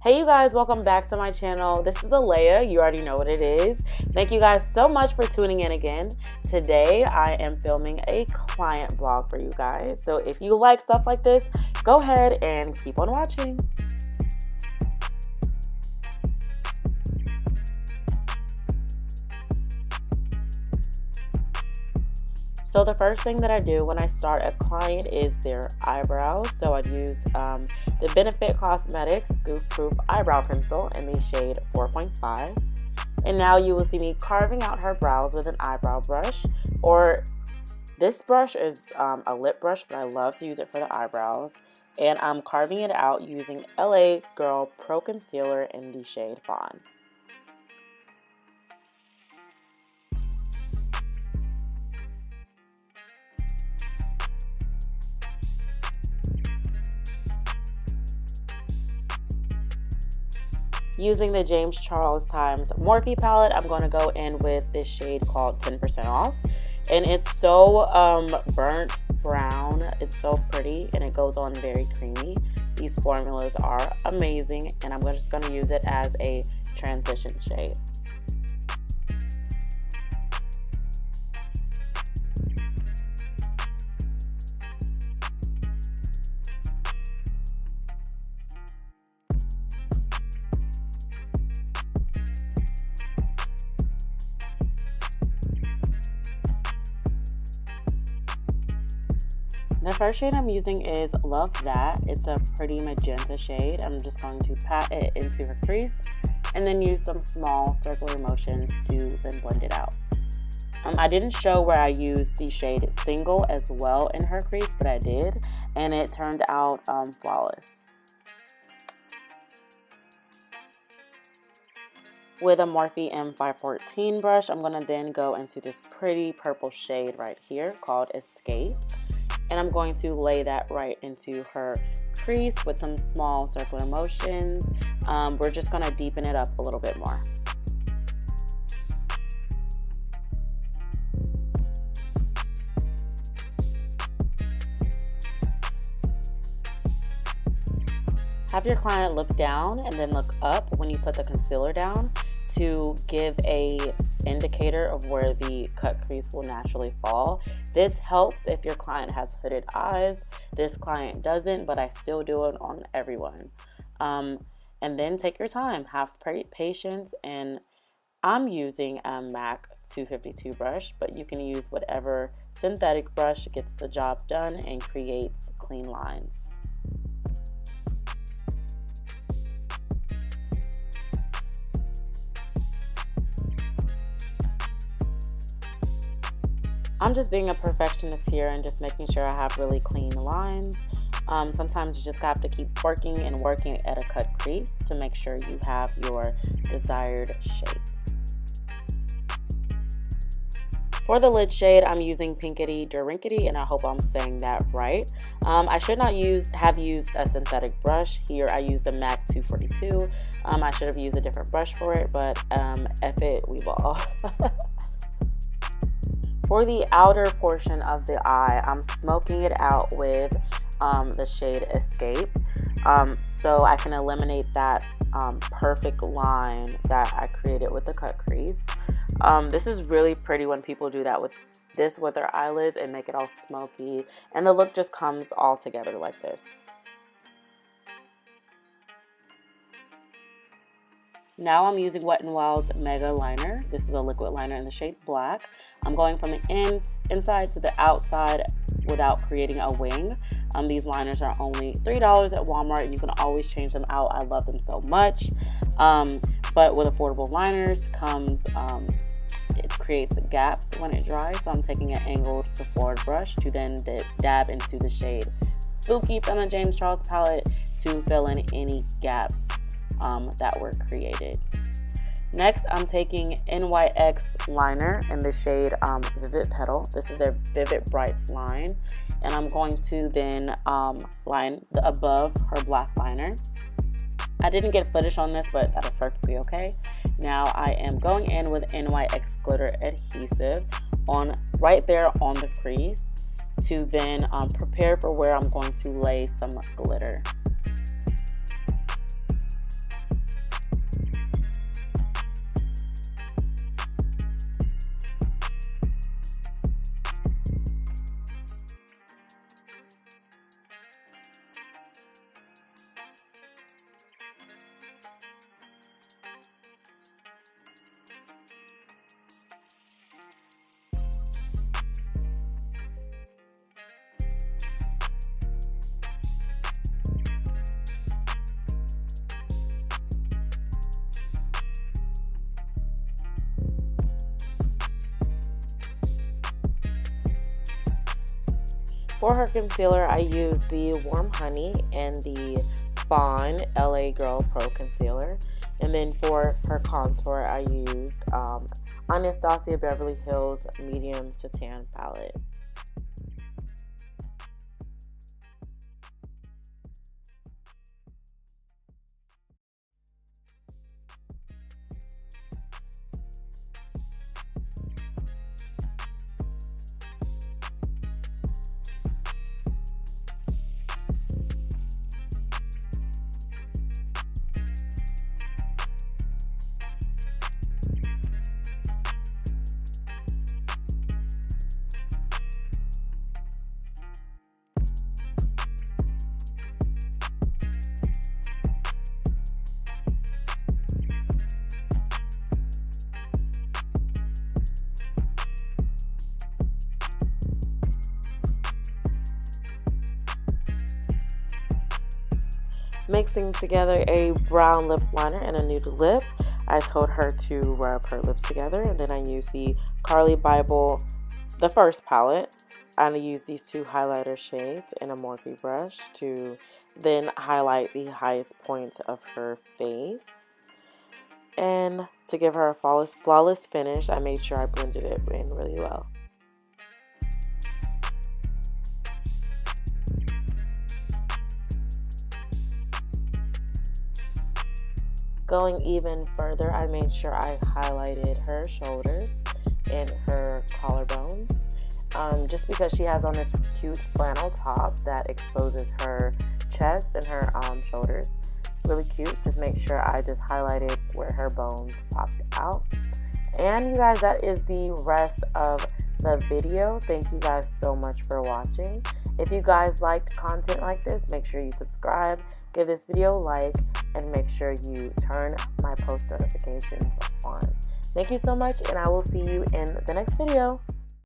Hey you guys, welcome back to my channel. This is Alaiyyaa. You already know what it is. Thank you guys so much for tuning in again. Today I am filming a client vlog for you guys. So if you like stuff like this, go ahead and keep on watching. So the first thing that I do when I start a client is their eyebrows. So I've used the Benefit Cosmetics Goof Proof Eyebrow Pencil in the shade 4.5. And now you will see me carving out her brows with an eyebrow brush. Or this brush is a lip brush, but I love to use it for the eyebrows. And I'm carving it out using LA Girl Pro Concealer in the shade Fawn. Using the James Charles Times Morphe palette, I'm going to go in with this shade called 10% Off. And it's so burnt brown. It's so pretty and it goes on very creamy. These formulas are amazing and I'm just going to use it as a transition shade. The first shade I'm using is Love That. It's a pretty magenta shade. I'm just going to pat it into her crease and then use some small circular motions to then blend it out. I didn't show where I used the shade Single as well in her crease, but I did, and it turned out flawless. With a Morphe M514 brush, I'm going to then go into this pretty purple shade right here called Escape. And I'm going to lay that right into her crease with some small circular motions. We're just going to deepen it up a little bit more. Have your client look down and then look up when you put the concealer down to give a indicator of where the cut crease will naturally fall. This helps if your client has hooded eyes. This client doesn't, but I still do it on everyone. And then take your time, have patience, and I'm using a MAC 252 brush, but you can use whatever synthetic brush gets the job done and creates clean lines. I'm just being a perfectionist here and just making sure I have really clean lines. Sometimes you just have to keep working and working at a cut crease to make sure you have your desired shape. For the lid shade, I'm using Pinkity Durinkity, and I hope I'm saying that right. I should not have used a synthetic brush. Here I used the MAC 242. I should have used a different brush for it, but F it, we ball. For the outer portion of the eye, I'm smoking it out with the shade Escape, so I can eliminate that perfect line that I created with the cut crease. This is really pretty when people do that with their eyelids and make it all smoky, and the look just comes all together like this. Now I'm using Wet n Wild's Mega Liner. This is a liquid liner in the shade Black. I'm going from the inside to the outside without creating a wing. These liners are only $3 at Walmart, and you can always change them out. I love them so much. But with affordable liners comes, it creates gaps when it dries. So I'm taking an angled Sephora brush to then dab into the shade Spooky from the James Charles palette to fill in any gaps that were created. Next, I'm taking NYX liner in the shade Vivid Petal. This is their Vivid Brights line, and I'm going to then line above her black liner. I didn't get footage on this, but that is perfectly okay. Now I am going in with NYX Glitter Adhesive right there on the crease to then prepare for where I'm going to lay some glitter. For her concealer, I used the Warm Honey and the Fawn LA Girl Pro Concealer. And then for her contour, I used Anastasia Beverly Hills Medium to Tan Palette. Mixing together a brown lip liner and a nude lip, I told her to rub her lips together, and then I used the Carly Bible, the first palette. I used these two highlighter shades and a Morphe brush to then highlight the highest points of her face. And to give her a flawless finish, I made sure I blended it in really well. Going even further, I made sure I highlighted her shoulders and her collarbones. Just because she has on this cute flannel top that exposes her chest and her shoulders. Really cute. Just make sure I just highlighted where her bones popped out. And you guys, that is the rest of the video. Thank you guys so much for watching. If you guys liked content like this, make sure you subscribe, give this video a like, and make sure you turn my post notifications on. Thank you so much, and I will see you in the next video.